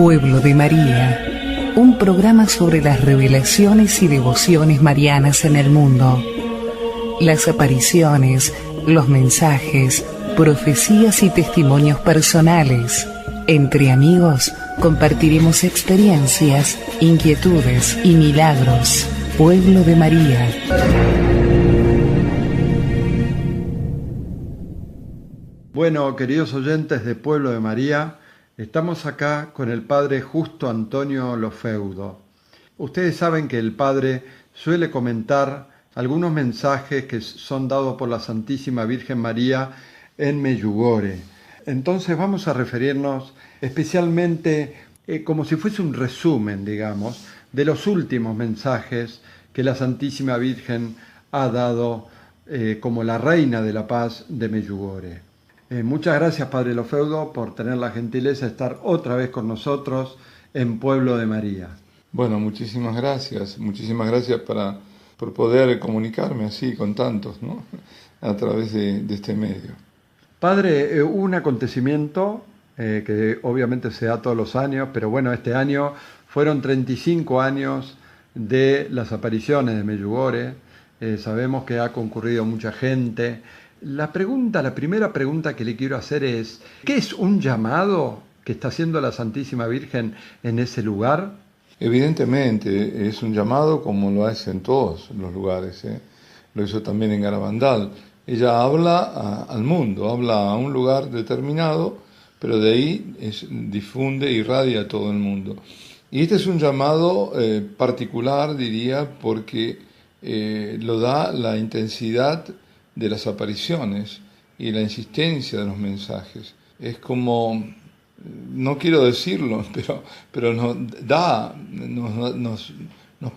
Pueblo de María, un programa sobre las revelaciones y devociones marianas en el mundo, las apariciones, los mensajes, profecías y testimonios personales. Entre amigos compartiremos experiencias, inquietudes y milagros. Pueblo de María. Bueno, queridos oyentes de Pueblo de María, estamos acá con el padre Justo Antonio Lofeudo. Ustedes saben que el padre suele comentar algunos mensajes que son dados por la Santísima Virgen María en Medjugorje. Entonces vamos a referirnos especialmente como si fuese un resumen, digamos, de los últimos mensajes que la Santísima Virgen ha dado como la Reina de la Paz de Medjugorje. Muchas gracias, Padre Lofeudo, por tener la gentileza de estar otra vez con nosotros en Pueblo de María. Bueno, muchísimas gracias por poder comunicarme así con tantos, ¿no? A través de este medio. Padre, hubo un acontecimiento que obviamente se da todos los años, pero bueno, este año fueron 35 años de las apariciones de Medjugorje. Sabemos que ha concurrido mucha gente. La primera pregunta que le quiero hacer es, ¿qué es un llamado que está haciendo la Santísima Virgen en ese lugar? Evidentemente es un llamado como lo hace en todos los lugares, ¿eh? Lo hizo también en Garabandal. Ella habla al mundo, habla a un lugar determinado, pero de ahí difunde, irradia a todo el mundo. Y este es un llamado particular, diría, porque lo da la intensidad de las apariciones y la insistencia de los mensajes. Es como, no quiero decirlo, pero nos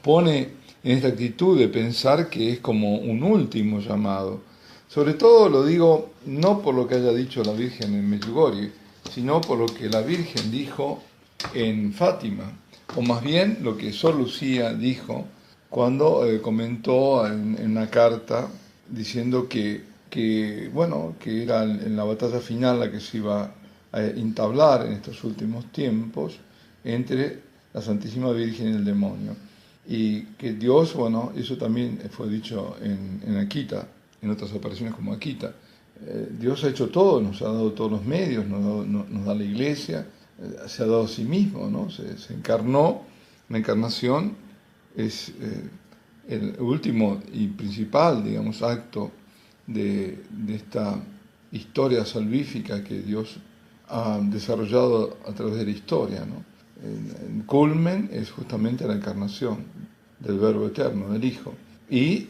pone en esta actitud de pensar que es como un último llamado. Sobre todo lo digo no por lo que haya dicho la Virgen en Medjugorje, sino por lo que la Virgen dijo en Fátima, o más bien lo que Sor Lucía dijo cuando comentó en una carta diciendo que era en la batalla final la que se iba a entablar en estos últimos tiempos entre la Santísima Virgen y el demonio. Y que Dios, eso también fue dicho en Akita, en otras apariciones como Akita. Dios ha hecho todo, nos ha dado todos los medios, nos da la Iglesia, se ha dado a sí mismo, ¿no? Se encarnó. La encarnación es el último y principal, digamos, acto de esta historia salvífica que Dios ha desarrollado a través de la historia, ¿no? El culmen es justamente la encarnación del Verbo Eterno, del Hijo, y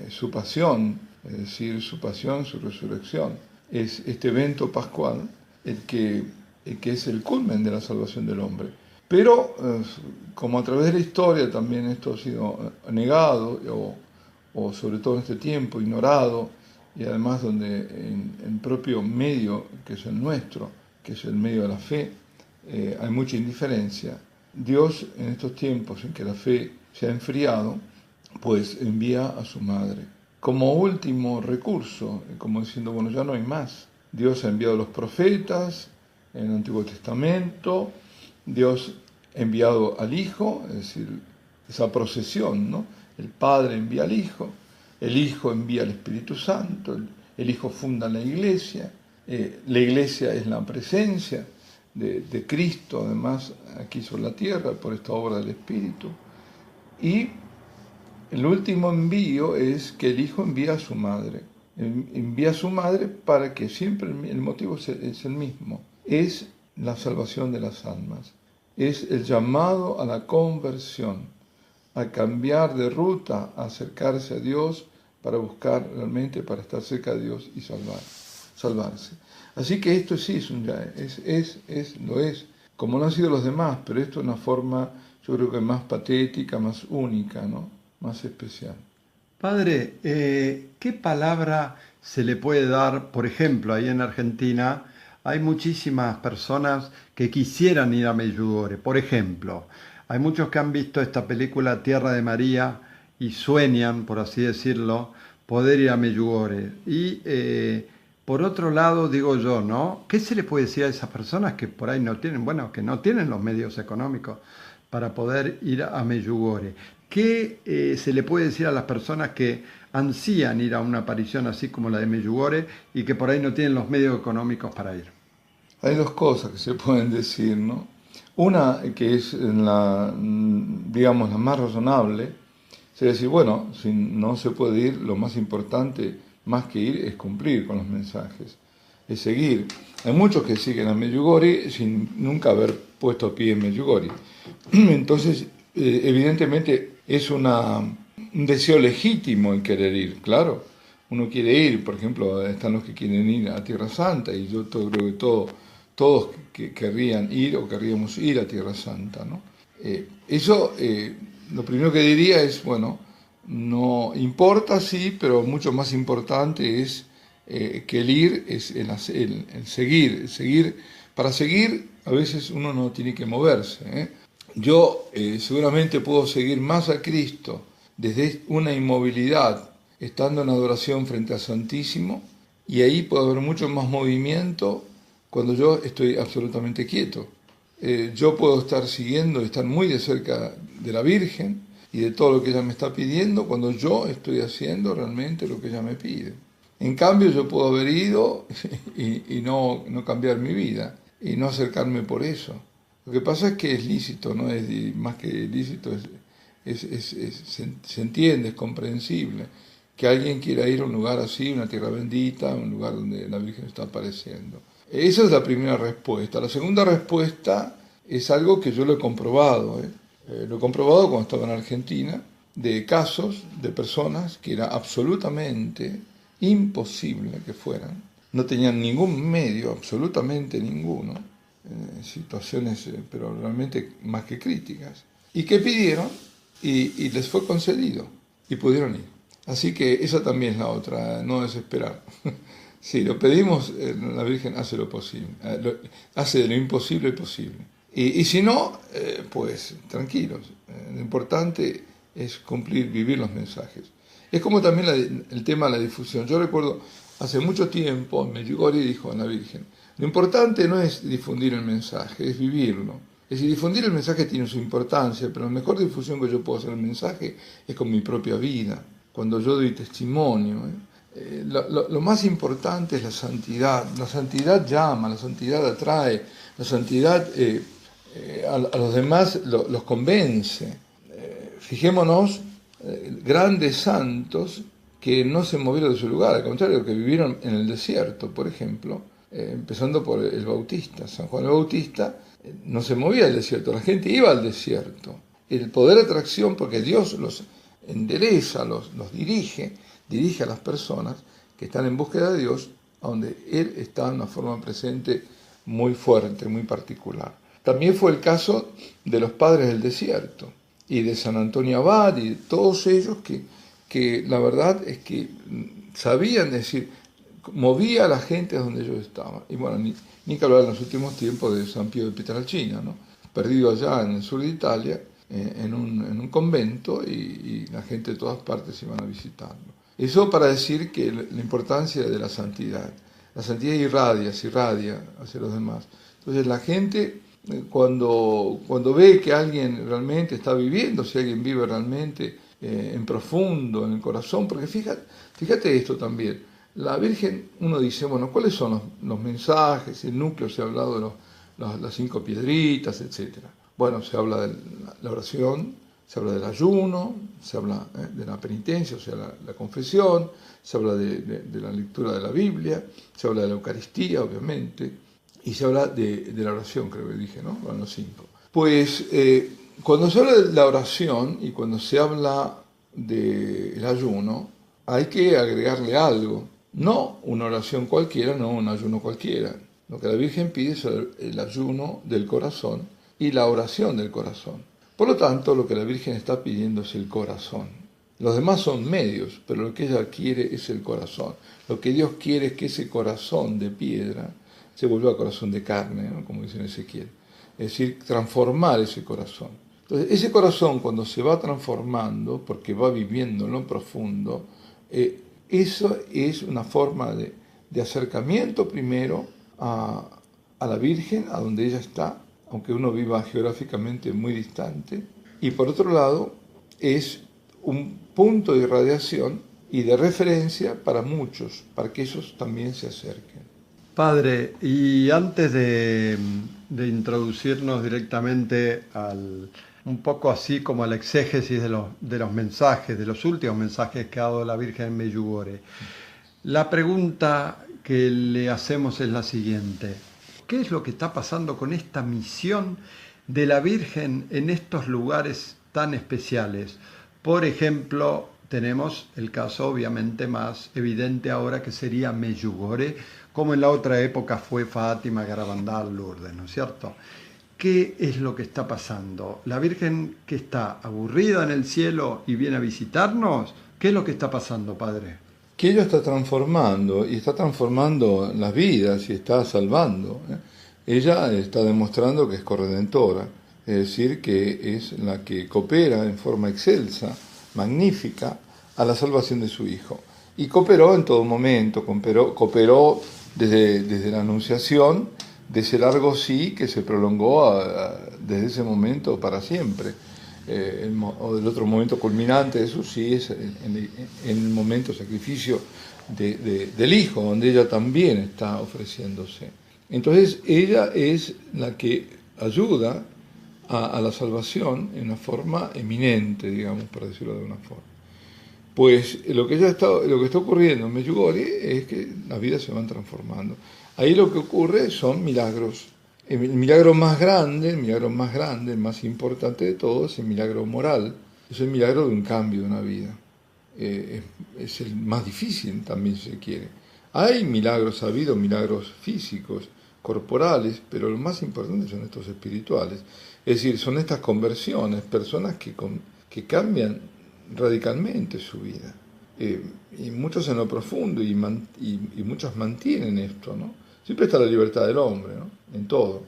su pasión, es decir, su pasión, su resurrección. Es este evento pascual el que es el culmen de la salvación del hombre. Pero como a través de la historia también esto ha sido negado, o sobre todo en este tiempo ignorado, y además donde en el propio medio que es el nuestro, que es el medio de la fe, hay mucha indiferencia, Dios en estos tiempos en que la fe se ha enfriado, pues envía a su madre como último recurso, como diciendo, ya no hay más. Dios ha enviado a los profetas en el Antiguo Testamento, Dios ha enviado al Hijo, es decir, esa procesión, ¿no? El Padre envía al Hijo, el Hijo envía al Espíritu Santo, el Hijo funda la Iglesia es la presencia de Cristo, además, aquí sobre la tierra, por esta obra del Espíritu. Y el último envío es que el Hijo envía a su madre. Envía a su madre para que siempre el motivo es el mismo. Es la salvación de las almas. Es el llamado a la conversión, a cambiar de ruta, a acercarse a Dios para buscar realmente, para estar cerca de Dios y salvarse. Así que esto sí lo es, como no han sido los demás, pero esto es una forma, yo creo que más patética, más única, ¿no? Más especial. Padre, ¿qué palabra se le puede dar, por ejemplo, ahí en Argentina? Hay muchísimas personas que quisieran ir a Medjugorje. Por ejemplo, hay muchos que han visto esta película Tierra de María y sueñan, por así decirlo, poder ir a Medjugorje. Y Por otro lado, digo yo, ¿no? ¿Qué se le puede decir a esas personas que por ahí no tienen, bueno, que no tienen los medios económicos para poder ir a Medjugorje? ¿Qué se le puede decir a las personas que ansían ir a una aparición así como la de Medjugorje y que por ahí no tienen los medios económicos para ir? Hay dos cosas que se pueden decir, ¿no? Una que es digamos, la más razonable, es decir, bueno, si no se puede ir, lo más importante, más que ir, es cumplir con los mensajes, es seguir. Hay muchos que siguen a Medjugorje sin nunca haber puesto pie en Medjugorje. Entonces, evidentemente, es un deseo legítimo el querer ir, claro. Uno quiere ir, por ejemplo, están los que quieren ir a Tierra Santa, y yo creo que todos que querrían ir o querríamos ir a Tierra Santa, ¿no? Lo primero que diría es, bueno, no importa, sí, pero mucho más importante es que el ir es el seguir. Para seguir, a veces uno no tiene que moverse, ¿eh? Yo seguramente puedo seguir más a Cristo desde una inmovilidad, estando en adoración frente al Santísimo, y ahí puede haber mucho más movimiento cuando yo estoy absolutamente quieto. Yo puedo estar siguiendo, estar muy de cerca de la Virgen y de todo lo que ella me está pidiendo cuando yo estoy haciendo realmente lo que ella me pide. En cambio, yo puedo haber ido y no cambiar mi vida y no acercarme por eso. Lo que pasa es que es lícito, no es más que lícito, se entiende, es comprensible que alguien quiera ir a un lugar así, una tierra bendita, un lugar donde la Virgen está apareciendo. Esa es la primera respuesta. La segunda respuesta es algo que yo lo he comprobado. Lo he comprobado cuando estaba en Argentina, de casos de personas que era absolutamente imposible que fueran. No tenían ningún medio, absolutamente ninguno, situaciones pero realmente más que críticas. Y que pidieron y les fue concedido y pudieron ir. Así que esa también es la otra, no desesperar. Si lo pedimos, la Virgen hace lo posible, hace de lo imposible posible. Y si no, pues tranquilos. Lo importante es cumplir, vivir los mensajes. Es como también el tema de la difusión. Yo recuerdo, hace mucho tiempo, Medjugorje dijo a la Virgen, lo importante no es difundir el mensaje, es vivirlo. Es decir, difundir el mensaje tiene su importancia, pero la mejor difusión que yo puedo hacer del mensaje es con mi propia vida, cuando yo doy testimonio. Lo más importante es la santidad. La santidad llama, la santidad atrae, la santidad a los demás los convence. Fijémonos, grandes santos que no se movieron de su lugar, al contrario, que vivieron en el desierto, por ejemplo, empezando por el Bautista. San Juan el Bautista no se movía del desierto, la gente iba al desierto. El poder de atracción, porque Dios los endereza, los dirige a las personas que están en búsqueda de Dios, a donde Él está de una forma presente muy fuerte, muy particular. También fue el caso de los padres del desierto, y de San Antonio Abad, y de todos ellos que la verdad es que sabían decir, movía a la gente a donde ellos estaban. Y bueno, ni que hablar en los últimos tiempos de San Pío de Pietrelcina, ¿no? Perdido allá en el sur de Italia, en un convento, y la gente de todas partes iban a visitarlo. Eso para decir que la importancia de la santidad irradia hacia los demás. Entonces la gente, cuando ve que alguien realmente está viviendo, si alguien vive realmente en profundo, en el corazón, porque fíjate esto también, la Virgen, uno dice, bueno, ¿cuáles son los mensajes? El núcleo, se ha hablado de las 5 piedritas, etc. Bueno, se habla de la oración, se habla del ayuno, se habla de la penitencia, o sea, la confesión, se habla de la lectura de la Biblia, se habla de la Eucaristía, obviamente, y se habla de la oración, creo que dije, ¿no? Bueno, los 5. Pues cuando se habla de la oración y cuando se habla del ayuno, hay que agregarle algo. No una oración cualquiera, no un ayuno cualquiera. Lo que la Virgen pide es el ayuno del corazón y la oración del corazón. Por lo tanto, lo que la Virgen está pidiendo es el corazón. Los demás son medios, pero lo que ella quiere es el corazón. Lo que Dios quiere es que ese corazón de piedra se vuelva a corazón de carne, ¿no? Como dice en Ezequiel. Es decir, transformar ese corazón. Entonces, ese corazón, cuando se va transformando, porque va viviendo en lo profundo, eso es una forma de de acercamiento primero a la Virgen, a donde ella está, aunque uno viva geográficamente muy distante, y por otro lado es un punto de irradiación y de referencia para muchos, para que ellos también se acerquen. Padre, y antes de introducirnos directamente un poco así como a la exégesis de los mensajes, de los últimos mensajes que ha dado la Virgen en Medjugorje, la pregunta que le hacemos es la siguiente: ¿qué es lo que está pasando con esta misión de la Virgen en estos lugares tan especiales? Por ejemplo, tenemos el caso obviamente más evidente ahora, que sería Medjugorje, como en la otra época fue Fátima, Garabandal, Lourdes, ¿no es cierto? ¿Qué es lo que está pasando? ¿La Virgen que está aburrida en el cielo y viene a visitarnos? ¿Qué es lo que está pasando, Padre? Que ella está transformando, y está transformando las vidas, y está salvando. Ella está demostrando que es corredentora, es decir, que es la que coopera en forma excelsa, magnífica, a la salvación de su Hijo. Y cooperó en todo momento, cooperó desde la Anunciación, de ese largo sí que se prolongó desde ese momento para siempre. O del otro momento culminante de eso sí es en el momento sacrificio del Hijo, donde ella también está ofreciéndose. Entonces ella es la que ayuda a la salvación en una forma eminente, digamos, por decirlo de una forma. Pues lo que está ocurriendo en Medjugorje es que las vidas se van transformando. Ahí lo que ocurre son milagros. El milagro más grande, el más importante de todos, es el milagro moral. Es el milagro de un cambio de una vida. Es el más difícil también, si se quiere. Hay milagros, ha habido milagros físicos, corporales, pero lo más importante son estos espirituales. Es decir, son estas conversiones, personas que cambian radicalmente su vida. Y muchos en lo profundo, y muchos mantienen esto, ¿no? Siempre está la libertad del hombre, ¿no? En todo.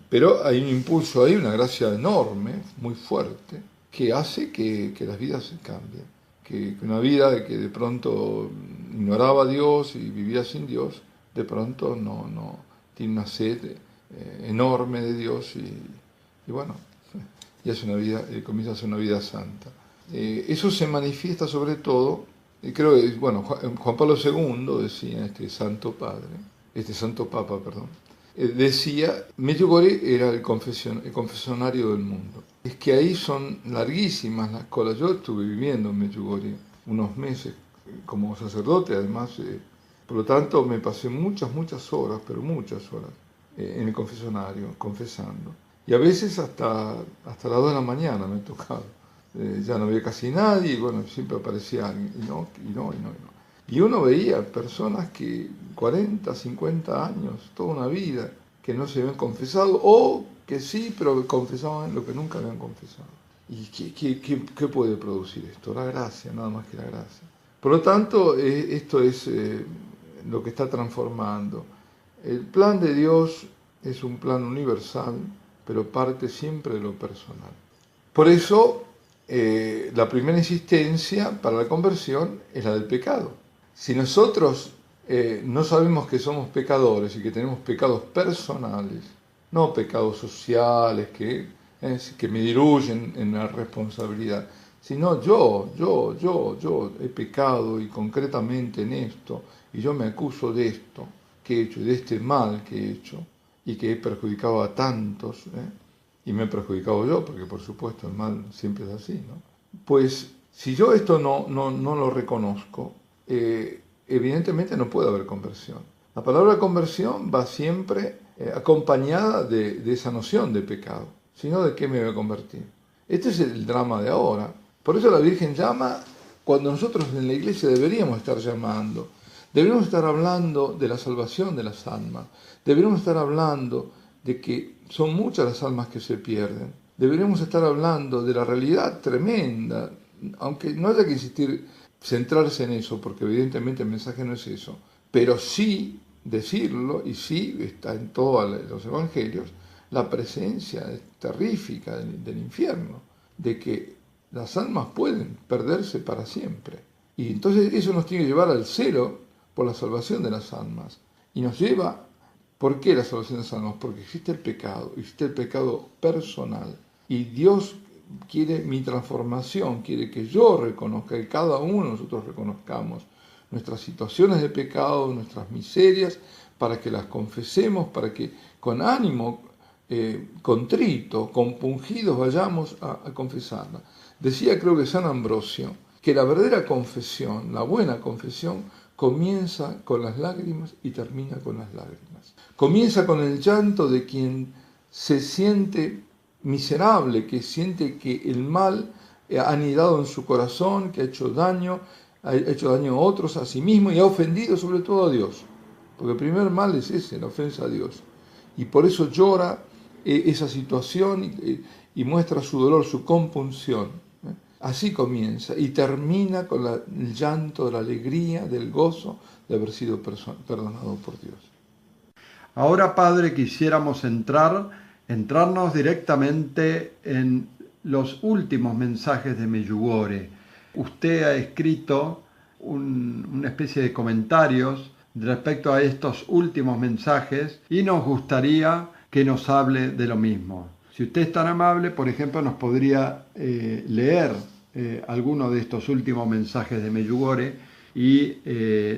Pero hay un impulso, hay una gracia enorme, muy fuerte, que hace que las vidas se cambien. Que una vida que de pronto ignoraba a Dios y vivía sin Dios, de pronto no tiene una sed enorme de Dios y bueno, y hace una vida, comienza a hacer una vida santa. Eso se manifiesta sobre todo, creo que, bueno, Juan Pablo II decía, este santo Papa, decía, Medjugorje era el confesionario del mundo. Es que ahí son larguísimas las colas. Yo estuve viviendo en Medjugorje unos meses como sacerdote, además, por lo tanto me pasé muchas horas, pero muchas horas, en el confesionario, confesando. Y a veces hasta las 2 de la mañana me tocaba. Ya no había casi nadie, y bueno, siempre aparecía alguien, y no. Y uno veía personas que 40, 50 años, toda una vida, que no se habían confesado, o que sí, pero confesaban lo que nunca habían confesado. ¿Y qué puede producir esto? La gracia, nada más que la gracia. Por lo tanto, esto es lo que está transformando. El plan de Dios es un plan universal, pero parte siempre de lo personal. Por eso, la primera insistencia para la conversión es la del pecado. Si nosotros no sabemos que somos pecadores y que tenemos pecados personales, no pecados sociales que me diluyen en la responsabilidad, sino yo he pecado y concretamente en esto, y yo me acuso de esto que he hecho, de este mal que he hecho y que he perjudicado a tantos, y me he perjudicado yo, porque por supuesto el mal siempre es así, ¿no? Pues si yo esto no lo reconozco, evidentemente no puede haber conversión. La palabra conversión va siempre acompañada de esa noción de pecado. Si no, ¿de qué me voy a convertir? Este es el drama de ahora. Por eso la Virgen llama cuando nosotros en la Iglesia deberíamos estar llamando. Deberíamos estar hablando de la salvación de las almas. Deberíamos estar hablando de que son muchas las almas que se pierden. Deberíamos estar hablando de la realidad tremenda, aunque no haya que insistir, centrarse en eso, porque evidentemente el mensaje no es eso, pero sí decirlo, y sí está en todos los evangelios, la presencia terrífica del infierno, de que las almas pueden perderse para siempre. Y entonces eso nos tiene que llevar al celo por la salvación de las almas. Y nos lleva, ¿por qué la salvación de las almas? Porque existe el pecado personal. Y Dios quiere mi transformación, quiere que yo reconozca, que cada uno de nosotros reconozcamos nuestras situaciones de pecado, nuestras miserias, para que las confesemos, para que con ánimo contrito, compungidos vayamos a confesarla. Decía, creo que San Ambrosio, que la verdadera confesión, la buena confesión, comienza con las lágrimas y termina con las lágrimas. Comienza con el llanto de quien se siente miserable, que siente que el mal ha anidado en su corazón, que ha hecho daño a otros, a sí mismo, y ha ofendido sobre todo a Dios. Porque el primer mal es ese, la ofensa a Dios. Y por eso llora esa situación y muestra su dolor, su compunción. Así comienza y termina con el llanto de la alegría, del gozo de haber sido perdonado por Dios. Ahora, Padre, quisiéramos entrarnos directamente en los últimos mensajes de Medjugorje. Usted ha escrito una especie de comentarios respecto a estos últimos mensajes y nos gustaría que nos hable de lo mismo. Si usted es tan amable, por ejemplo, nos podría leer alguno de estos últimos mensajes de Medjugorje y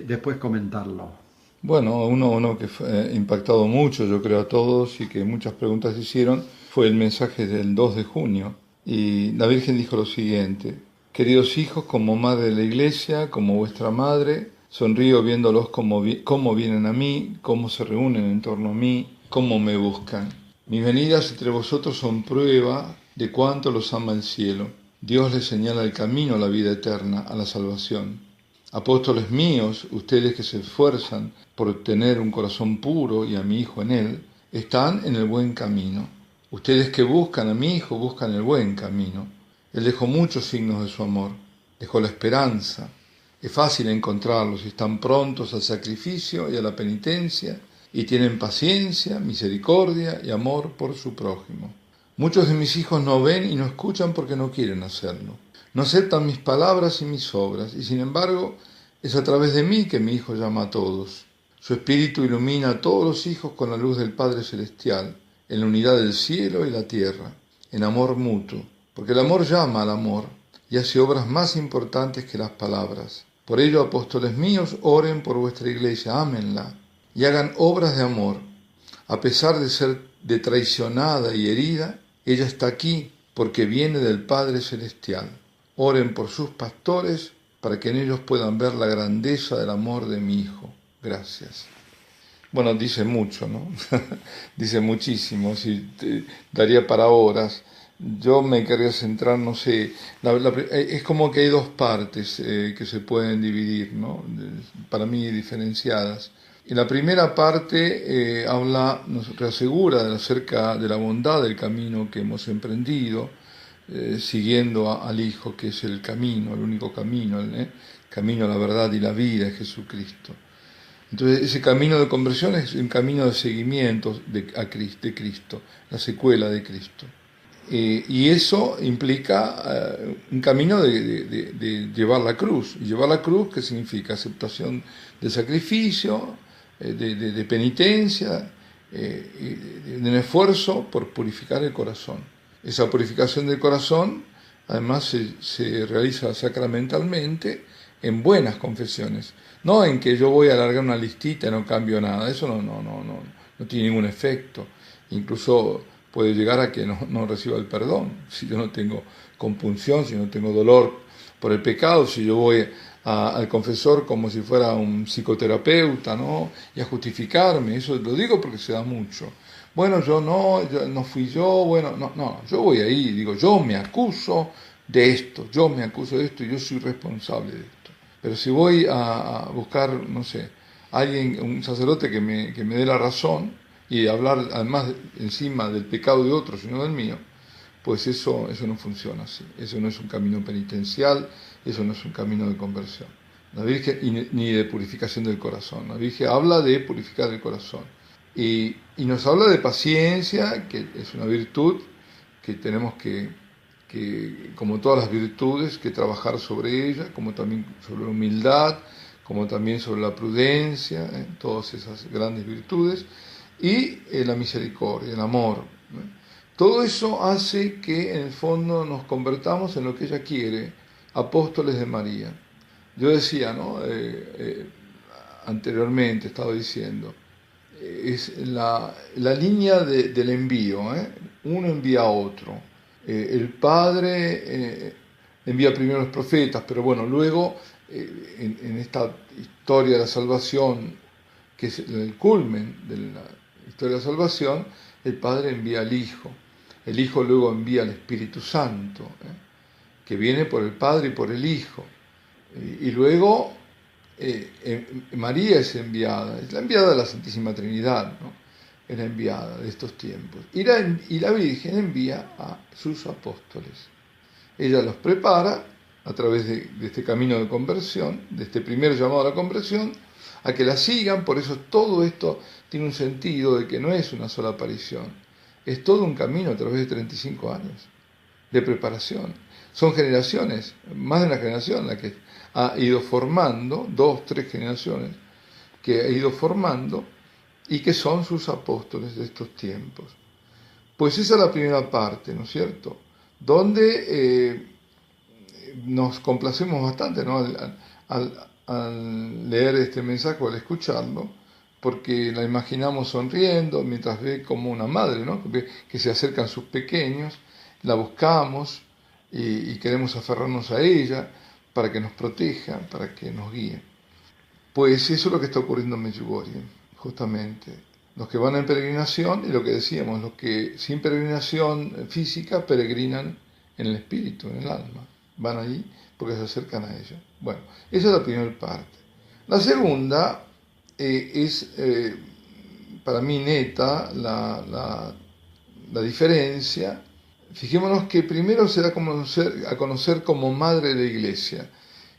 después comentarlo. Bueno, uno que fue impactado mucho, yo creo, a todos, y que muchas preguntas hicieron, fue el mensaje del 2 de junio. Y la Virgen dijo lo siguiente: queridos hijos, como madre de la Iglesia, como vuestra madre, sonrío viéndolos cómo vienen a mí, cómo se reúnen en torno a mí, cómo me buscan. Mis venidas entre vosotros son prueba de cuánto los ama el cielo. Dios les señala el camino a la vida eterna, a la salvación. Apóstoles míos, ustedes que se esfuerzan por tener un corazón puro y a mi Hijo en él, están en el buen camino. Ustedes que buscan a mi Hijo, buscan el buen camino. Él dejó muchos signos de su amor, dejó la esperanza. Es fácil encontrarlos, están prontos al sacrificio y a la penitencia, y tienen paciencia, misericordia y amor por su prójimo. Muchos de mis hijos no ven y no escuchan porque no quieren hacerlo. No aceptan mis palabras y mis obras, y sin embargo es a través de mí que mi Hijo llama a todos. Su espíritu ilumina a todos los hijos con la luz del Padre Celestial, en la unidad del cielo y la tierra, en amor mutuo, porque el amor llama al amor y hace obras más importantes que las palabras. Por ello, apóstoles míos, oren por vuestra Iglesia, ámenla y hagan obras de amor. A pesar de ser traicionada y herida, ella está aquí porque viene del Padre Celestial. Oren por sus pastores para que en ellos puedan ver la grandeza del amor de mi Hijo. Gracias. Bueno, dice mucho, ¿no? Dice muchísimo, daría para horas. Yo me querría centrar, no sé, es como que hay dos partes que se pueden dividir, ¿no? Para mí diferenciadas. En la primera parte nos reasegura acerca de la bondad del camino que hemos emprendido, siguiendo al Hijo, que es el camino, el único camino, el camino a la verdad y la vida, es Jesucristo. Entonces ese camino de conversión es un camino de seguimiento de Cristo, la secuela de Cristo. Y eso implica un camino de llevar la cruz. Y llevar la cruz, ¿qué significa? Aceptación del sacrificio, de penitencia, de un esfuerzo por purificar el corazón. Esa purificación del corazón, además, se realiza sacramentalmente en buenas confesiones. No en que yo voy a alargar una listita y no cambio nada. Eso no tiene ningún efecto. Incluso puede llegar a que no reciba el perdón. Si yo no tengo compunción, si no tengo dolor por el pecado, si yo voy al confesor como si fuera un psicoterapeuta, ¿no? Y a justificarme, eso lo digo porque se da mucho. Bueno, yo no fui yo, yo voy ahí y digo, yo me acuso de esto y yo soy responsable de esto. Pero si voy a buscar, no sé, un sacerdote que me dé la razón y hablar además encima del pecado de otro, sino del mío, pues eso no funciona así. Eso no es un camino penitencial, eso no es un camino de conversión. La Virgen, ni de purificación del corazón. La Virgen habla de purificar el corazón. Y nos habla de paciencia, que es una virtud que tenemos que, como todas las virtudes, que trabajar sobre ella, como también sobre la humildad, como también sobre la prudencia, todas esas grandes virtudes, y la misericordia, el amor. Todo eso hace que en el fondo nos convertamos en lo que ella quiere, apóstoles de María. Yo decía, ¿no? Anteriormente estaba diciendo, es la línea del envío, uno envía a otro. El Padre envía primero a los profetas, pero bueno, luego en esta historia de la salvación, que es el culmen de la historia de la salvación, el Padre envía al Hijo. El Hijo luego envía al Espíritu Santo, que viene por el Padre y por el Hijo. Y luego María es enviada, es la enviada de la Santísima Trinidad, ¿no? Es la enviada de estos tiempos. Y la Virgen envía a sus apóstoles. Ella los prepara a través de este camino de conversión, de este primer llamado a la conversión, a que la sigan. Por eso todo esto tiene un sentido de que no es una sola aparición, es todo un camino a través de 35 años de preparación. Son generaciones, más de una generación la que ha ido formando, 2, 3 generaciones, que ha ido formando y que son sus apóstoles de estos tiempos. Pues esa es la primera parte, ¿no es cierto? Donde nos complacemos bastante, ¿no? Al leer este mensaje o al escucharlo, porque la imaginamos sonriendo mientras ve como una madre, ¿no? Que se acercan sus pequeños, la buscamos y queremos aferrarnos a ella para que nos proteja, para que nos guíe. Pues eso es lo que está ocurriendo en Medjugorje, justamente. Los que van en peregrinación, y lo que decíamos, los que sin peregrinación física peregrinan en el espíritu, en el alma. Van allí porque se acercan a ella. Bueno, esa es la primera parte. La segunda es, para mí, neta, la diferencia. Fijémonos que primero se da a conocer como madre de iglesia.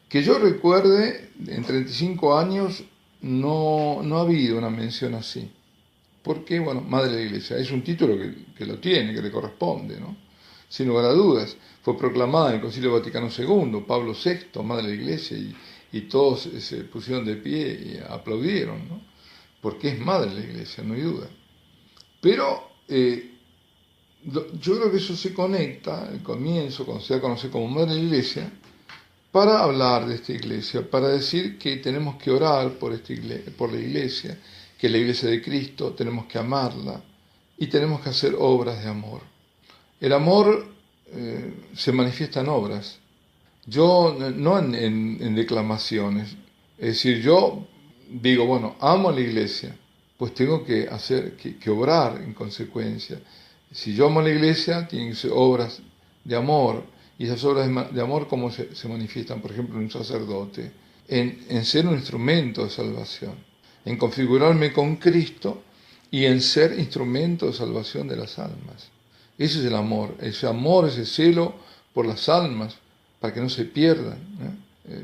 Que yo recuerde, en 35 años no ha habido una mención así. Porque, bueno, madre de iglesia, es un título que lo tiene, que le corresponde, ¿no? Sin lugar a dudas. Fue proclamada en el Concilio Vaticano II, Pablo VI, madre de iglesia, y todos se pusieron de pie y aplaudieron, ¿no? Porque es madre de la iglesia, no hay duda. Pero yo creo que eso se conecta, el comienzo, cuando se da a conocer como madre de la iglesia, para hablar de esta iglesia, para decir que tenemos que orar por la iglesia, que es la iglesia de Cristo, tenemos que amarla y tenemos que hacer obras de amor. El amor se manifiesta en obras, yo no en declamaciones. Es decir, yo digo, bueno, amo a la iglesia, pues tengo que obrar en consecuencia. Si yo amo a la iglesia, tienen que ser obras de amor. Y esas obras de amor, ¿cómo se manifiestan? Por ejemplo, en un sacerdote, en ser un instrumento de salvación, en configurarme con Cristo y en ser instrumento de salvación de las almas. Ese es el amor, ese celo por las almas, para que no se pierdan, ¿eh?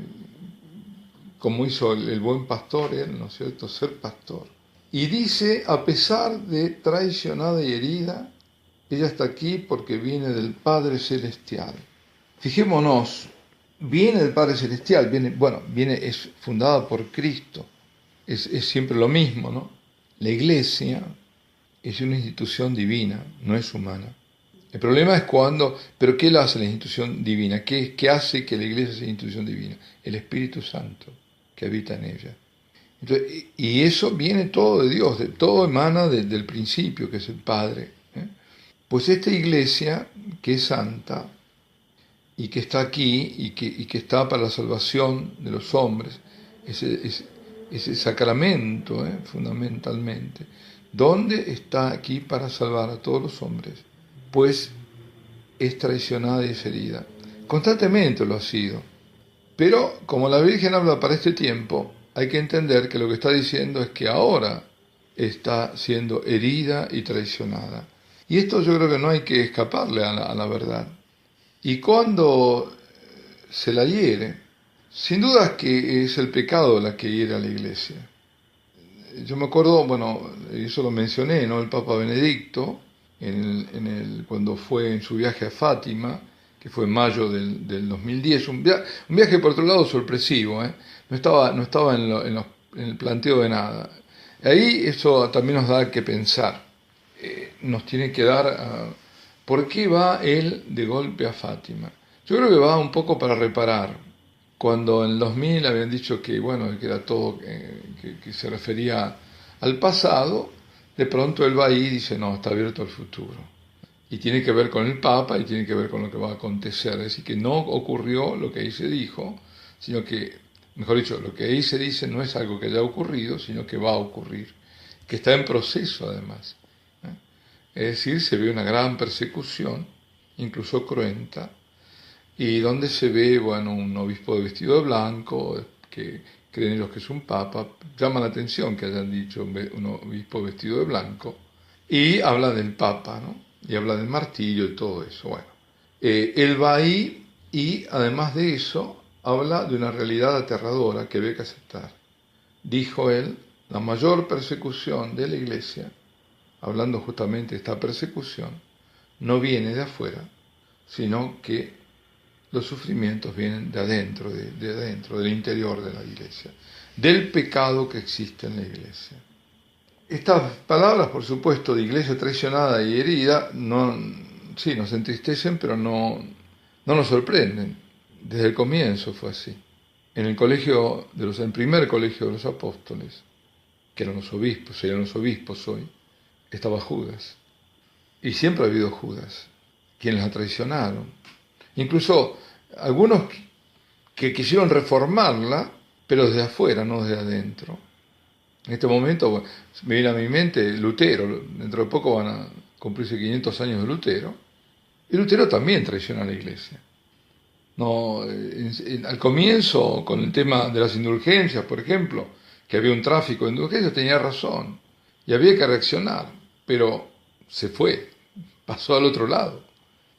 Como hizo el buen pastor, él, ¿no es cierto?, ser pastor. Y dice, a pesar de traicionada y herida, ella está aquí porque viene del Padre Celestial. Fijémonos, viene del Padre Celestial, es fundada por Cristo, es siempre lo mismo, ¿no? La Iglesia es una institución divina, no es humana. El problema es pero ¿qué la hace la institución divina? ¿Qué hace que la Iglesia sea institución divina? El Espíritu Santo que habita en ella. Entonces, y eso viene todo de Dios, todo emana del principio, que es el Padre. Pues esta Iglesia, que es santa, y que está aquí, y que está para la salvación de los hombres, ese sacramento, fundamentalmente, ¿dónde está aquí para salvar a todos los hombres? Pues es traicionada y es herida. Constantemente lo ha sido. Pero como la Virgen habla para este tiempo, hay que entender que lo que está diciendo es que ahora está siendo herida y traicionada. Y esto yo creo que no hay que escaparle a la verdad. Y cuando se la hiere, sin duda es que es el pecado la que hiere a la iglesia. Yo me acuerdo, eso lo mencioné, ¿no? El Papa Benedicto, cuando fue en su viaje a Fátima, que fue en mayo del 2010, un viaje por otro lado sorpresivo, no estaba en el planteo de nada. Ahí eso también nos da que pensar, nos tiene que dar por qué va él de golpe a Fátima. Yo creo que va un poco para reparar. Cuando en el 2000 habían dicho que que era todo, que se refería al pasado, de pronto él va ahí y dice, no, está abierto al futuro. Y tiene que ver con el Papa y tiene que ver con lo que va a acontecer. Es decir, que no ocurrió lo que ahí se dijo, sino que, mejor dicho, lo que ahí se dice no es algo que haya ocurrido, sino que va a ocurrir, que está en proceso además. Es decir, se ve una gran persecución, incluso cruenta, y donde se ve, un obispo de vestido de blanco, que creen ellos que es un papa, llama la atención que hayan dicho un obispo vestido de blanco, y habla del papa, ¿no? Y habla del martillo y todo eso. Él va ahí y además de eso habla de una realidad aterradora que había que aceptar. Dijo él, la mayor persecución de la Iglesia, hablando justamente de esta persecución, no viene de afuera, sino que los sufrimientos vienen de adentro, del interior de la Iglesia, del pecado que existe en la Iglesia. Estas palabras, por supuesto, de iglesia traicionada y herida, sí, nos entristecen, pero no nos sorprenden. Desde el comienzo fue así. En el primer colegio de los apóstoles, que eran los obispos hoy, estaba Judas. Y siempre ha habido Judas, quienes la traicionaron. Incluso algunos que quisieron reformarla, pero desde afuera, no desde adentro. En este momento me viene a mi mente Lutero, dentro de poco van a cumplirse 500 años de Lutero, y Lutero también traiciona a la Iglesia. Al comienzo, con el tema de las indulgencias, por ejemplo, que había un tráfico de indulgencias, tenía razón, y había que reaccionar, pero se fue, pasó al otro lado,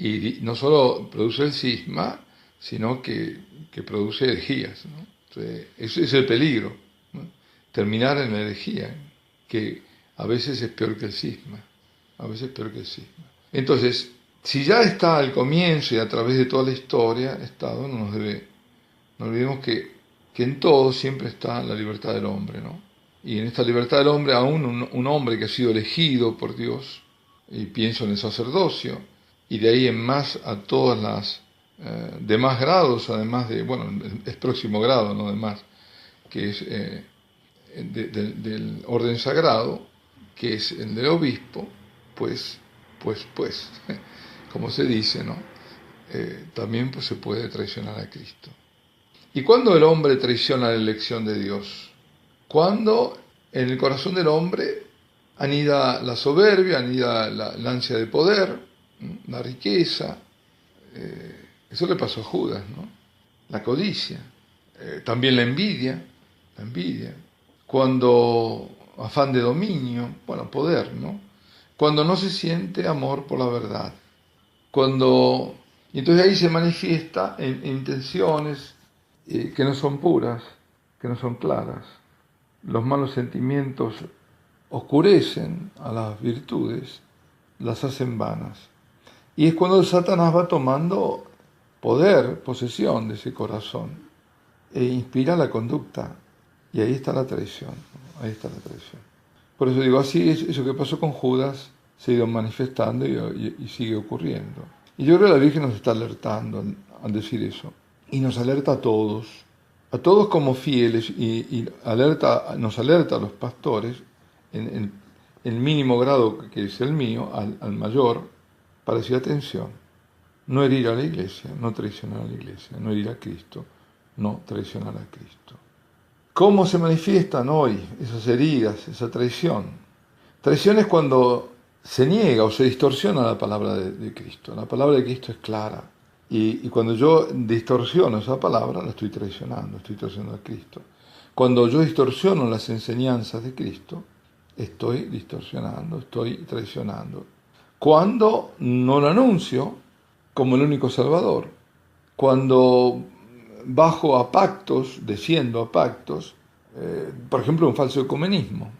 y no solo produce el cisma, sino que produce herejías, ¿no? Entonces, ese es el peligro, ¿no? Terminar en la herejía, que a veces es peor que el cisma, Entonces, si ya está al comienzo y a través de toda la historia, no olvidemos que en todo siempre está la libertad del hombre, ¿no? Y en esta libertad del hombre, aún un hombre que ha sido elegido por Dios, y pienso en el sacerdocio, y de ahí en más a todas las demás grados, además es próximo grado, no demás, que es del orden sagrado, que es el del obispo, pues, como se dice, ¿no? También se puede traicionar a Cristo. ¿Y cuándo el hombre traiciona la elección de Dios? Cuando en el corazón del hombre anida la soberbia, anida la ansia de poder, la riqueza. Eso le pasó a Judas, ¿no? La codicia, también la envidia, cuando afán de dominio, poder, ¿no? Cuando no se siente amor por la verdad, y entonces ahí se manifiesta en intenciones que no son puras, que no son claras. Los malos sentimientos oscurecen a las virtudes, las hacen vanas. Y es cuando Satanás va tomando posesión de ese corazón, e inspira la conducta. Y ahí está la traición, Por eso digo, así es, eso que pasó con Judas se ha ido manifestando y sigue ocurriendo. Y yo creo que la Virgen nos está alertando al decir eso. Y nos alerta a todos como fieles, y nos alerta a los pastores, en el mínimo grado que es el mío, al mayor, para decir, atención, no herir a la Iglesia, no traicionar a la Iglesia, no herir a Cristo, no traicionar a Cristo. ¿Cómo se manifiestan hoy esas heridas, esa traición? Traición es cuando se niega o se distorsiona la palabra de Cristo. La palabra de Cristo es clara. Y cuando yo distorsiono esa palabra, la estoy traicionando a Cristo. Cuando yo distorsiono las enseñanzas de Cristo, estoy distorsionando, estoy traicionando. Cuando no lo anuncio como el único Salvador, cuando bajo a pactos, desciendo a pactos, por ejemplo, un falso ecumenismo.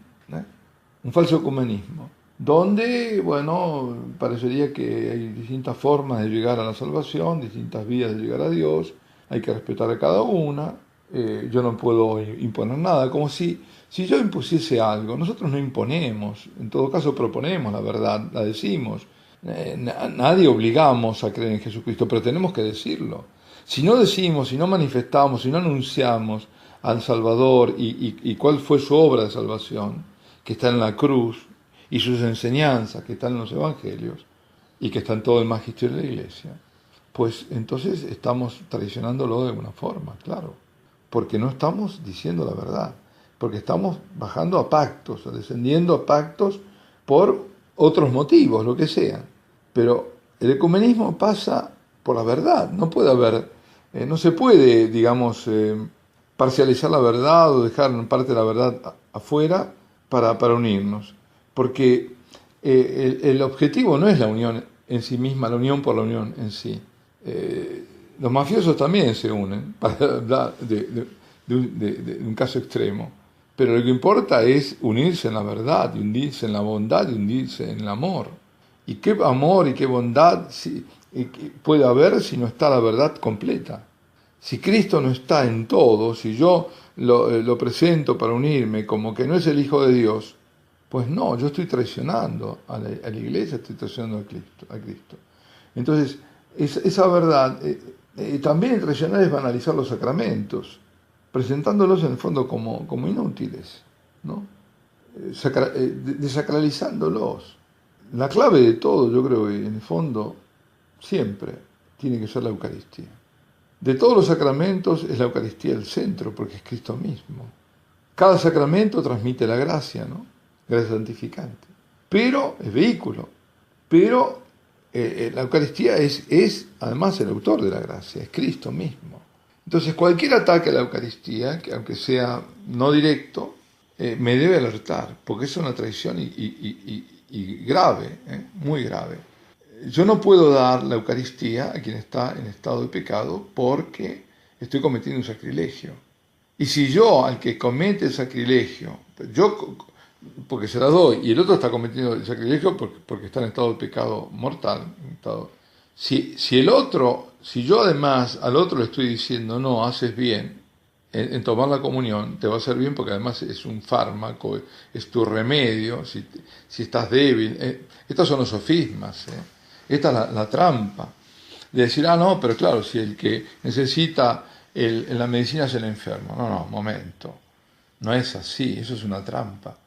Un falso ecumenismo. donde, bueno, parecería que hay distintas formas de llegar a la salvación, distintas vías de llegar a Dios, hay que respetar a cada una, yo no puedo imponer nada, como si yo impusiese algo. Nosotros no imponemos, en todo caso proponemos la verdad, la decimos. Nadie obligamos a creer en Jesucristo, pero tenemos que decirlo. Si no decimos, si no manifestamos, si no anunciamos al Salvador y cuál fue su obra de salvación, que está en la cruz, y sus enseñanzas, que están en los evangelios, y que están en todo el magisterio de la Iglesia, pues entonces estamos traicionándolo de alguna forma, claro, porque no estamos diciendo la verdad, porque estamos bajando a pactos, descendiendo a pactos por otros motivos, lo que sean. Pero el ecumenismo pasa por la verdad, no puede haber, no se puede, digamos, parcializar la verdad o dejar parte de la verdad afuera para unirnos, porque el objetivo no es la unión en sí misma, la unión por la unión en sí. Los mafiosos también se unen, para hablar de un caso extremo, pero lo que importa es unirse en la verdad, y unirse en la bondad, y unirse en el amor. ¿Y qué amor y qué bondad puede haber si no está la verdad completa? Si Cristo no está en todo, si yo lo presento para unirme como que no es el Hijo de Dios, pues no, yo estoy traicionando a la Iglesia, estoy traicionando a Cristo. Entonces, esa verdad, también traicionar es banalizar los sacramentos, presentándolos en el fondo como inútiles, ¿no? Desacralizándolos. La clave de todo, yo creo que en el fondo, siempre tiene que ser la Eucaristía. De todos los sacramentos es la Eucaristía el centro, porque es Cristo mismo. Cada sacramento transmite la gracia, ¿no? Gracia santificante. Pero es vehículo. Pero la Eucaristía es además el autor de la gracia, es Cristo mismo. Entonces cualquier ataque a la Eucaristía, que aunque sea no directo, me debe alertar, porque es una traición y grave, muy grave. Yo no puedo dar la Eucaristía a quien está en estado de pecado porque estoy cometiendo un sacrilegio. Y si yo, al que comete el sacrilegio, yo porque se la doy, y el otro está cometiendo el sacrilegio porque está en estado de pecado mortal, si yo además al otro le estoy diciendo, no, haces bien en tomar la comunión, te va a hacer bien porque además es un fármaco, es tu remedio, si estás débil. Estos son los sofismas, esta es la trampa, de decir, no, pero claro, si el que necesita en la medicina es el enfermo. No, momento, no es así, eso es una trampa.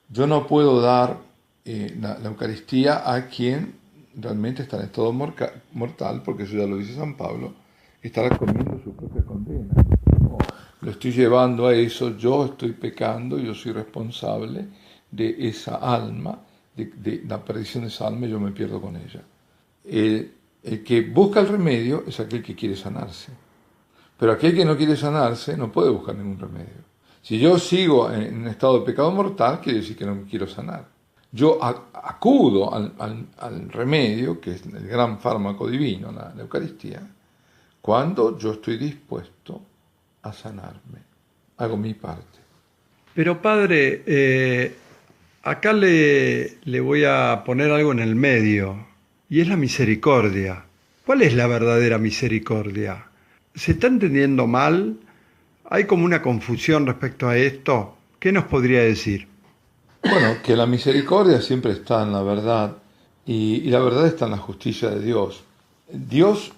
Yo no puedo dar la Eucaristía a quien realmente está en estado mortal, porque eso ya lo dice San Pablo, estará comiendo su propia condena. No, lo estoy llevando a eso, yo estoy pecando, yo soy responsable de esa alma, de la perdición de esa alma, y yo me pierdo con ella. El que busca el remedio es aquel que quiere sanarse. Pero aquel que no quiere sanarse no puede buscar ningún remedio. Si yo sigo en un estado de pecado mortal, quiere decir que no me quiero sanar. Yo acudo al remedio, que es el gran fármaco divino, la Eucaristía, cuando yo estoy dispuesto a sanarme. Hago mi parte. Pero padre, acá le voy a poner algo en el medio, y es la misericordia. ¿Cuál es la verdadera misericordia? ¿Se está entendiendo mal? ¿Hay como una confusión respecto a esto? ¿Qué nos podría decir? Bueno, que la misericordia siempre está en la verdad, y la verdad está en la justicia de Dios. Dios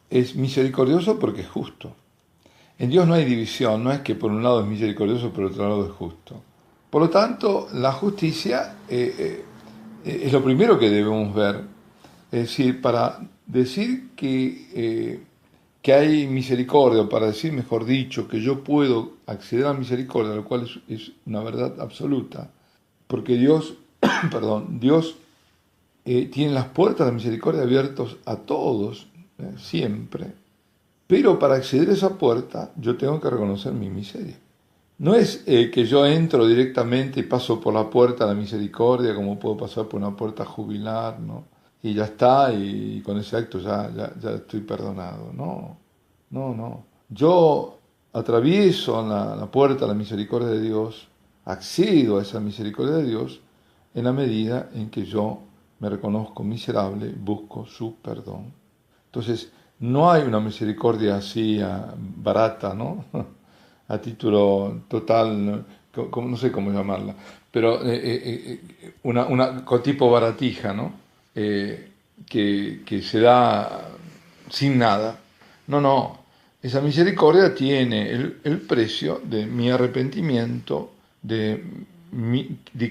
es misericordioso porque es justo. En Dios no hay división, no es que por un lado es misericordioso y por otro lado es justo. Por lo tanto, la justicia es lo primero que debemos ver. Es decir, para decir que hay misericordia, o para decir, mejor dicho, que yo puedo acceder a la misericordia, lo cual es una verdad absoluta, porque Dios, Dios tiene las puertas de la misericordia abiertas a todos, siempre, pero para acceder a esa puerta yo tengo que reconocer mi miseria. No es que yo entro directamente y paso por la puerta de la misericordia, como puedo pasar por una puerta jubilar, ¿no? Y ya está, y con ese acto ya estoy perdonado. No. Yo atravieso la puerta de la misericordia de Dios, accedo a esa misericordia de Dios, en la medida en que yo me reconozco miserable y busco su perdón. Entonces, no hay una misericordia así barata, ¿no? A título total, no sé cómo llamarla, pero una con tipo baratija, ¿no? Que se da sin nada. No, no. Esa misericordia tiene el precio de mi arrepentimiento, de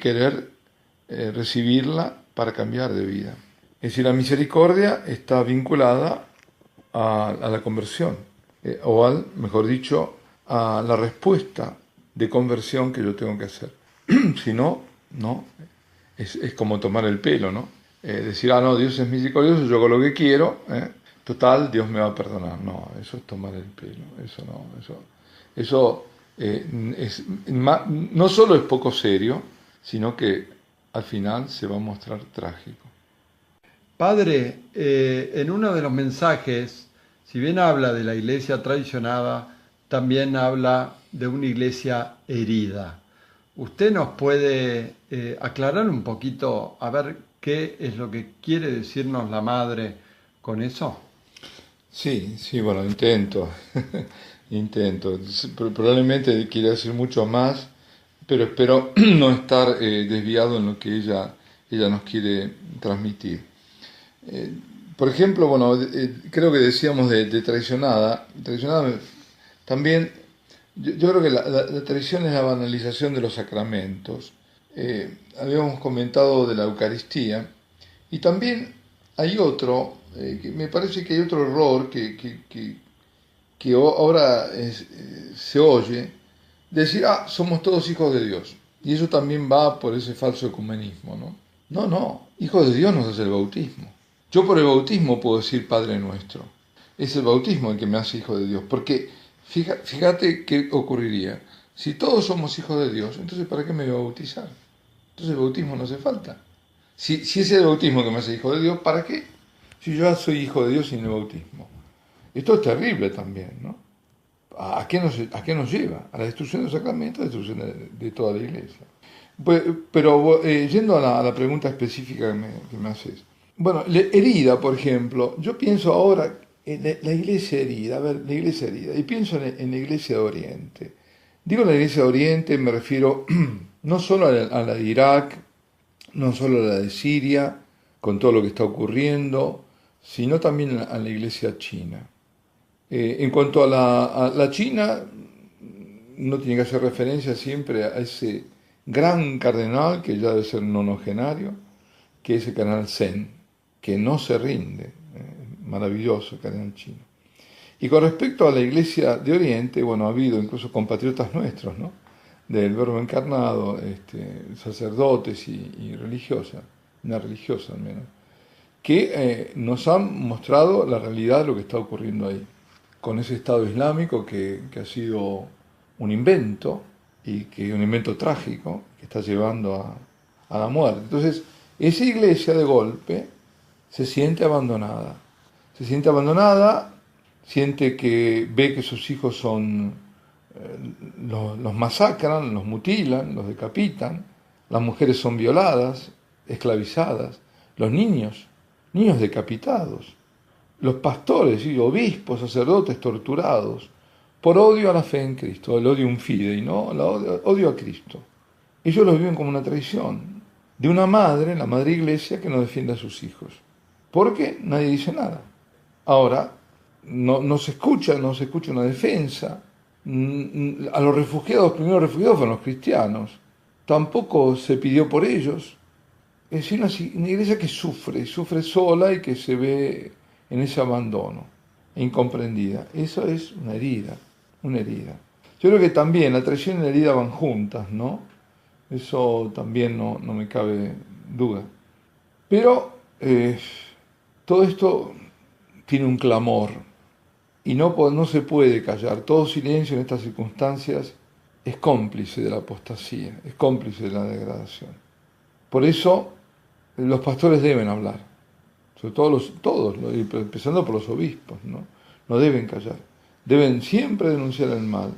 querer recibirla para cambiar de vida. Es decir, la misericordia está vinculada a la conversión, mejor dicho, a la respuesta de conversión que yo tengo que hacer. Si no, no, es como tomar el pelo, ¿no? Decir, no, Dios es misericordioso, yo hago lo que quiero, total, Dios me va a perdonar. No, eso es tomar el pelo, eso no, eso no solo es poco serio, sino que al final se va a mostrar trágico. Padre, en uno de los mensajes, si bien habla de la iglesia traicionada, también habla de una iglesia herida. ¿Usted nos puede aclarar un poquito, a ver qué es lo que quiere decirnos la Madre con eso? Sí, bueno, intento. Probablemente quiere decir mucho más, pero espero no estar desviado en lo que ella nos quiere transmitir. Por ejemplo, bueno, creo que decíamos de traicionada también, yo creo que la traición es la banalización de los sacramentos. Habíamos comentado de la Eucaristía, y también hay otro, que me parece que hay otro error que ahora se oye, decir, somos todos hijos de Dios. Y eso también va por ese falso ecumenismo, ¿no? No, hijos de Dios nos hace el bautismo. Yo por el bautismo puedo decir Padre Nuestro. Es el bautismo el que me hace hijo de Dios. Porque fíjate qué ocurriría. Si todos somos hijos de Dios, entonces ¿para qué me voy a bautizar? Entonces el bautismo no hace falta. Si es el bautismo que me hace hijo de Dios, ¿para qué? Si yo ya soy hijo de Dios sin el bautismo. Esto es terrible también, ¿no? ¿A qué nos lleva? A la destrucción del sacramento, a la destrucción de toda la iglesia. Pero yendo a la pregunta específica que me haces. Bueno, herida, por ejemplo, yo pienso ahora en la iglesia herida, y pienso en la iglesia de Oriente. Digo la iglesia de Oriente, me refiero no solo a la de Irak, no solo a la de Siria, con todo lo que está ocurriendo, sino también a la iglesia china. En cuanto a la China, uno tiene que hacer referencia siempre a ese gran cardenal, que ya debe ser nonogenario, que es el cardenal Zen, que no se rinde, maravilloso el cardenal chino. Y con respecto a la iglesia de Oriente, bueno, ha habido incluso compatriotas nuestros, ¿no? Del Verbo encarnado, sacerdotes y religiosas, una religiosa al menos, que nos han mostrado la realidad de lo que está ocurriendo ahí, con ese Estado Islámico que ha sido un invento, y que es un invento trágico, que está llevando a la muerte. Entonces, esa iglesia de golpe se siente abandonada, siente que ve que sus hijos los masacran, los mutilan, los decapitan, las mujeres son violadas, esclavizadas, los niños decapitados, los pastores y obispos, sacerdotes torturados, por odio a la fe en Cristo, el odio fidei, ¿no? El odio a Cristo. Ellos lo viven como una traición de una madre, la madre iglesia, que no defiende a sus hijos. Porque nadie dice nada. Ahora, no se escucha una defensa. A los refugiados, primeros refugiados fueron los cristianos. Tampoco se pidió por ellos. Es decir, una iglesia que sufre sola y que se ve en ese abandono, incomprendida. Eso es una herida. Yo creo que también la traición y la herida van juntas, ¿no? Eso también no me cabe duda. Pero todo esto tiene un clamor y no se puede callar. Todo silencio en estas circunstancias es cómplice de la apostasía, es cómplice de la degradación. Por eso los pastores deben hablar, sobre todo todos, empezando por los obispos, ¿no? No deben callar, deben siempre denunciar el mal,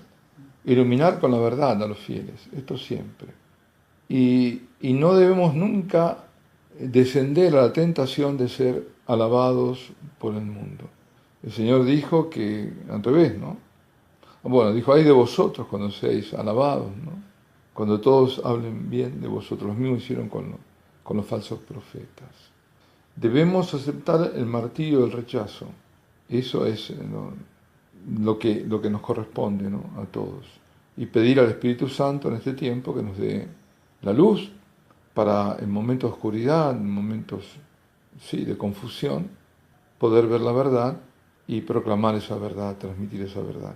iluminar con la verdad a los fieles, esto siempre. y no debemos nunca descender a la tentación de ser alabados por el mundo. El Señor dijo que, al revés, ¿no? Bueno, dijo, ay de vosotros cuando seáis alabados, ¿no? Cuando todos hablen bien de vosotros. Los mismos hicieron con los falsos profetas. Debemos aceptar el martirio del rechazo. Eso es lo que nos corresponde, ¿no? A todos. Y pedir al Espíritu Santo en este tiempo que nos dé la luz para en momentos de oscuridad, en momentos de confusión, poder ver la verdad y proclamar esa verdad, transmitir esa verdad.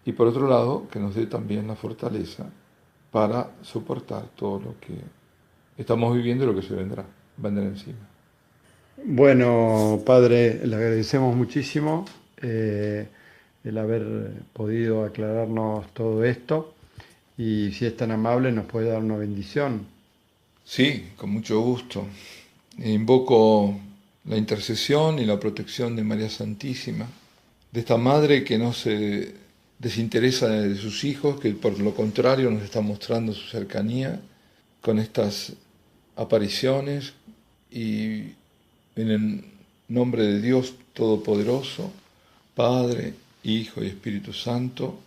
Y por otro lado, que nos dé también la fortaleza para soportar todo lo que estamos viviendo y lo que se vendrá encima. Bueno, Padre, le agradecemos muchísimo el haber podido aclararnos todo esto, y si es tan amable nos puede dar una bendición. Sí, con mucho gusto. Invoco la intercesión y la protección de María Santísima, de esta Madre que no se desinteresa de sus hijos, que por lo contrario nos está mostrando su cercanía con estas apariciones, y en el nombre de Dios Todopoderoso, Padre, Hijo y Espíritu Santo,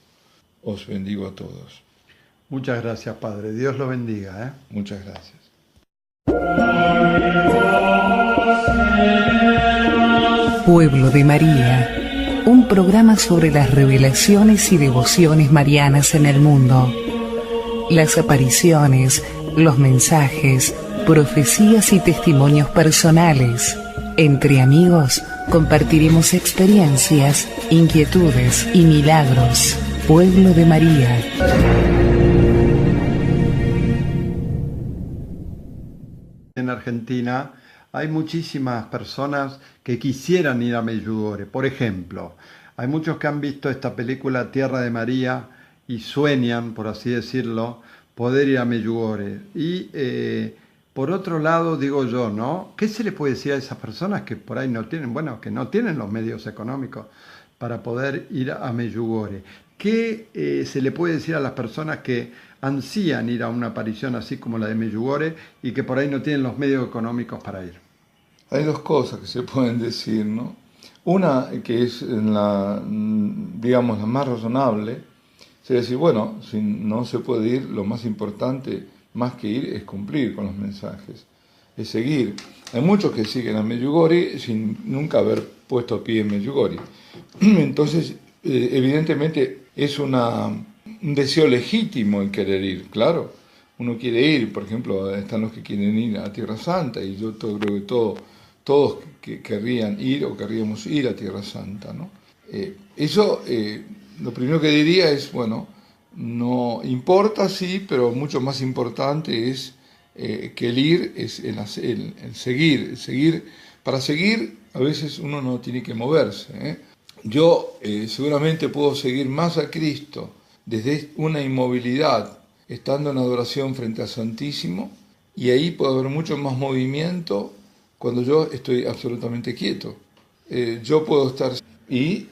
os bendigo a todos. Muchas gracias, Padre. Dios lo bendiga. Muchas gracias. Pueblo de María, un programa sobre las revelaciones y devociones marianas en el mundo, las apariciones, los mensajes, profecías y testimonios personales. Entre amigos compartiremos experiencias, inquietudes y milagros. Pueblo de María. En Argentina hay muchísimas personas que quisieran ir a Medjugorje. Por ejemplo, hay muchos que han visto esta película Tierra de María y sueñan, por así decirlo, poder ir a Medjugorje. Y por otro lado, digo yo, ¿no? ¿Qué se le puede decir a esas personas que por ahí no tienen, que no tienen los medios económicos para poder ir a Medjugorje? ¿Qué se le puede decir a las personas que ansían ir a una aparición así como la de Medjugorje y que por ahí no tienen los medios económicos para ir? Hay dos cosas que se pueden decir, ¿no? Una que es la más razonable, sería decir, bueno, si no se puede ir, lo más importante, más que ir, es cumplir con los mensajes, es seguir. Hay muchos que siguen a Medjugorje sin nunca haber puesto pie en Medjugorje. Entonces, evidentemente, es un deseo legítimo el querer ir, claro. Uno quiere ir, por ejemplo, están los que quieren ir a Tierra Santa, y yo creo que todos que querrían ir o querríamos ir a Tierra Santa, ¿no? Lo primero que diría es, bueno, no importa, sí, pero mucho más importante es que el ir es el seguir. Para seguir, a veces uno no tiene que moverse, Yo seguramente puedo seguir más a Cristo desde una inmovilidad, estando en adoración frente al Santísimo, y ahí puede haber mucho más movimiento cuando yo estoy absolutamente quieto. Yo puedo estar... Y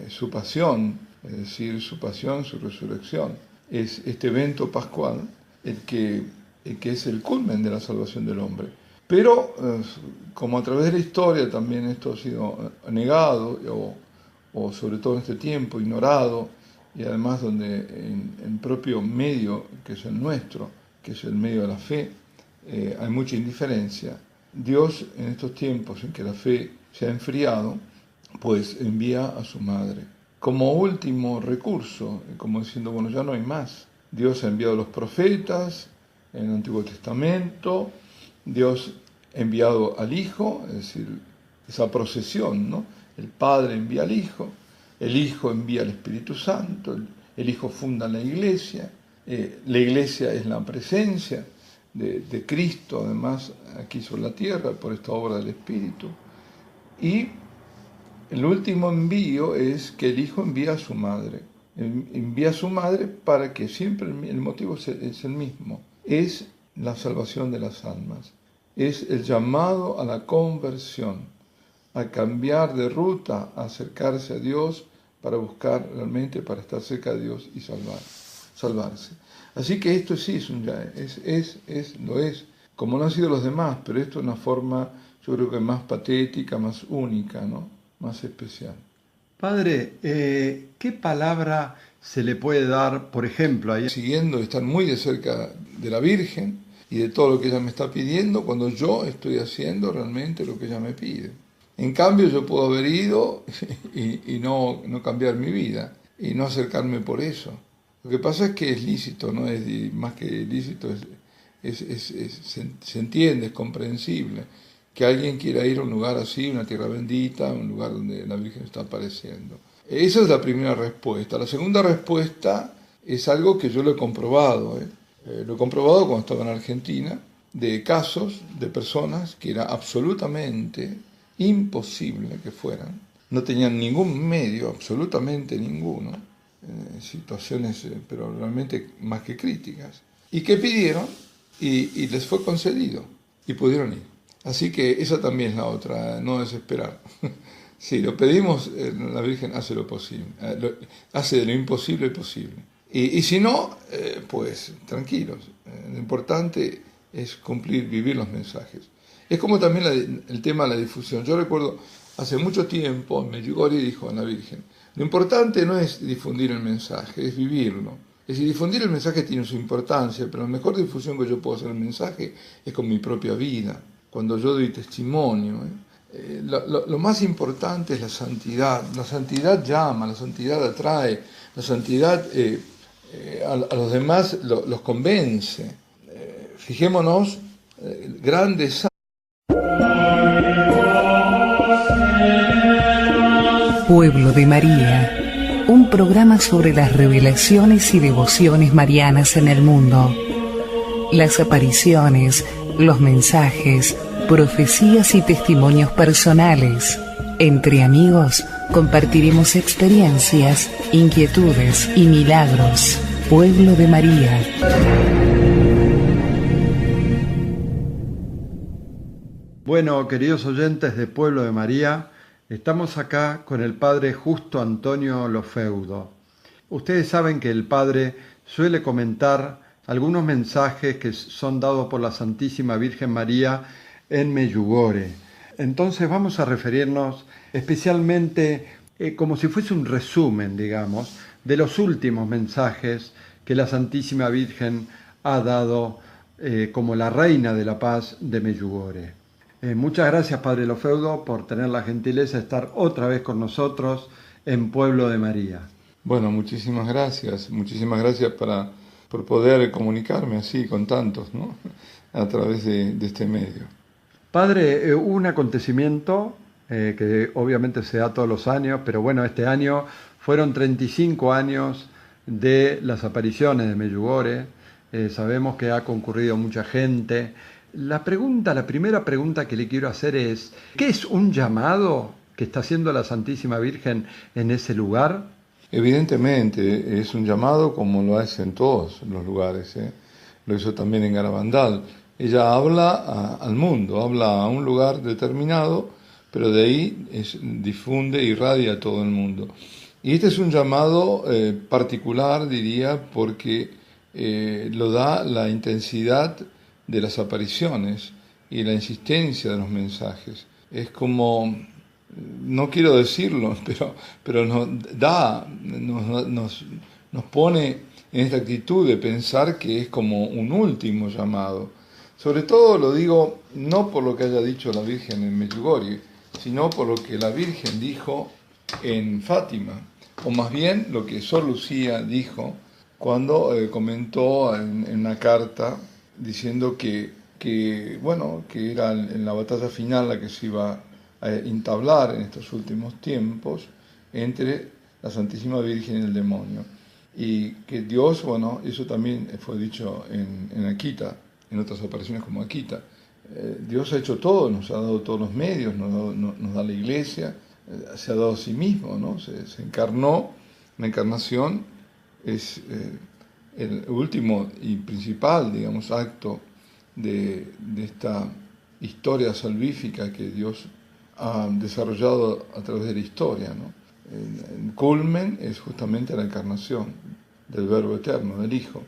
su pasión, es decir, su pasión, su resurrección, es este evento pascual el que es el culmen de la salvación del hombre. Pero, como a través de la historia también esto ha sido negado, o sobre todo en este tiempo, ignorado, y además donde en el propio medio, que es el nuestro, que es el medio de la fe, hay mucha indiferencia. Dios, en estos tiempos en que la fe se ha enfriado, pues envía a su madre como último recurso, como diciendo, bueno, ya no hay más. Dios ha enviado a los profetas en el Antiguo Testamento, Dios ha enviado al Hijo, es decir, esa procesión, ¿no? El Padre envía al Hijo, el Hijo envía al Espíritu Santo, el Hijo funda la Iglesia es la presencia de Cristo, además, aquí sobre la tierra, por esta obra del Espíritu. Y el último envío es que el Hijo envía a su madre. Envía a su madre para que siempre el motivo es el mismo. Es la salvación de las almas. Es el llamado a la conversión, a cambiar de ruta, a acercarse a Dios para buscar realmente, para estar cerca de Dios y salvarse. Así que esto sí es un ya, lo es, como no han sido los demás, pero esto es una forma, yo creo que más patética, más única, ¿no? Más especial. Padre, ¿qué palabra se le puede dar, por ejemplo, ahí? Siguiendo, estar muy de cerca de la Virgen y de todo lo que ella me está pidiendo cuando yo estoy haciendo realmente lo que ella me pide. En cambio, yo puedo haber ido y no cambiar mi vida y no acercarme por eso. Lo que pasa es que es lícito, ¿no? Más que lícito, se entiende, es comprensible que alguien quiera ir a un lugar así, una tierra bendita, un lugar donde la Virgen está apareciendo. Esa es la primera respuesta. La segunda respuesta es algo que yo lo he comprobado. Lo he comprobado cuando estaba en Argentina, de casos de personas que era absolutamente imposible que fueran. No tenían ningún medio, absolutamente ninguno, situaciones pero realmente más que críticas, y que pidieron y les fue concedido y pudieron ir. Así que esa también es la otra, no desesperar. Sí, lo pedimos, la Virgen hace lo posible, hace de lo imposible posible. Y si no, pues tranquilos, lo importante es cumplir, vivir los mensajes. Es como también el tema de la difusión. Yo recuerdo, hace mucho tiempo, Medjugorje dijo a la Virgen, lo importante no es difundir el mensaje, es vivirlo. Es decir, difundir el mensaje tiene su importancia, pero la mejor difusión que yo puedo hacer del mensaje es con mi propia vida, cuando yo doy testimonio. Lo más importante es la santidad. La santidad llama, la santidad atrae, la santidad a los demás los convence. Fijémonos, grandes. Pueblo de María, un programa sobre las revelaciones y devociones marianas en el mundo, las apariciones, los mensajes, profecías y testimonios personales. Entre amigos compartiremos experiencias, inquietudes y milagros. Pueblo de María. Bueno, queridos oyentes de Pueblo de María, estamos acá con el padre Justo Antonio Lofeudo. Ustedes saben que el padre suele comentar algunos mensajes que son dados por la Santísima Virgen María en Medjugorje. Entonces vamos a referirnos especialmente como si fuese un resumen, digamos, de los últimos mensajes que la Santísima Virgen ha dado como la Reina de la Paz de Medjugorje. Muchas gracias, Padre Lofeudo, por tener la gentileza de estar otra vez con nosotros en Pueblo de María. Bueno, muchísimas gracias por poder comunicarme así con tantos, ¿no? A través de este medio. Padre, hubo un acontecimiento que obviamente se da todos los años, pero bueno, este año fueron 35 años de las apariciones de Medjugorje. Sabemos que ha concurrido mucha gente. La primera pregunta que le quiero hacer es, ¿qué es un llamado que está haciendo la Santísima Virgen en ese lugar? Evidentemente es un llamado como lo hace en todos los lugares, Lo hizo también en Garabandal. Ella habla al mundo, habla a un lugar determinado, pero de ahí difunde, irradia a todo el mundo. Y este es un llamado particular, diría, porque lo da la intensidad de las apariciones y la insistencia de los mensajes. Es como, no quiero decirlo, pero nos pone en esta actitud de pensar que es como un último llamado. Sobre todo lo digo no por lo que haya dicho la Virgen en Medjugorje, sino por lo que la Virgen dijo en Fátima, o más bien lo que Sor Lucía dijo cuando comentó en una carta diciendo que era en la batalla final la que se iba a entablar en estos últimos tiempos entre la Santísima Virgen y el demonio. Y que Dios, eso también fue dicho en Akita, en otras apariciones como Akita. Dios ha hecho todo, nos ha dado todos los medios, nos da la Iglesia, se ha dado a sí mismo, ¿no? Se encarnó. La encarnación es el último y principal, digamos, acto de esta historia salvífica que Dios ha desarrollado a través de la historia, ¿no? El culmen es justamente la encarnación del Verbo Eterno, del Hijo.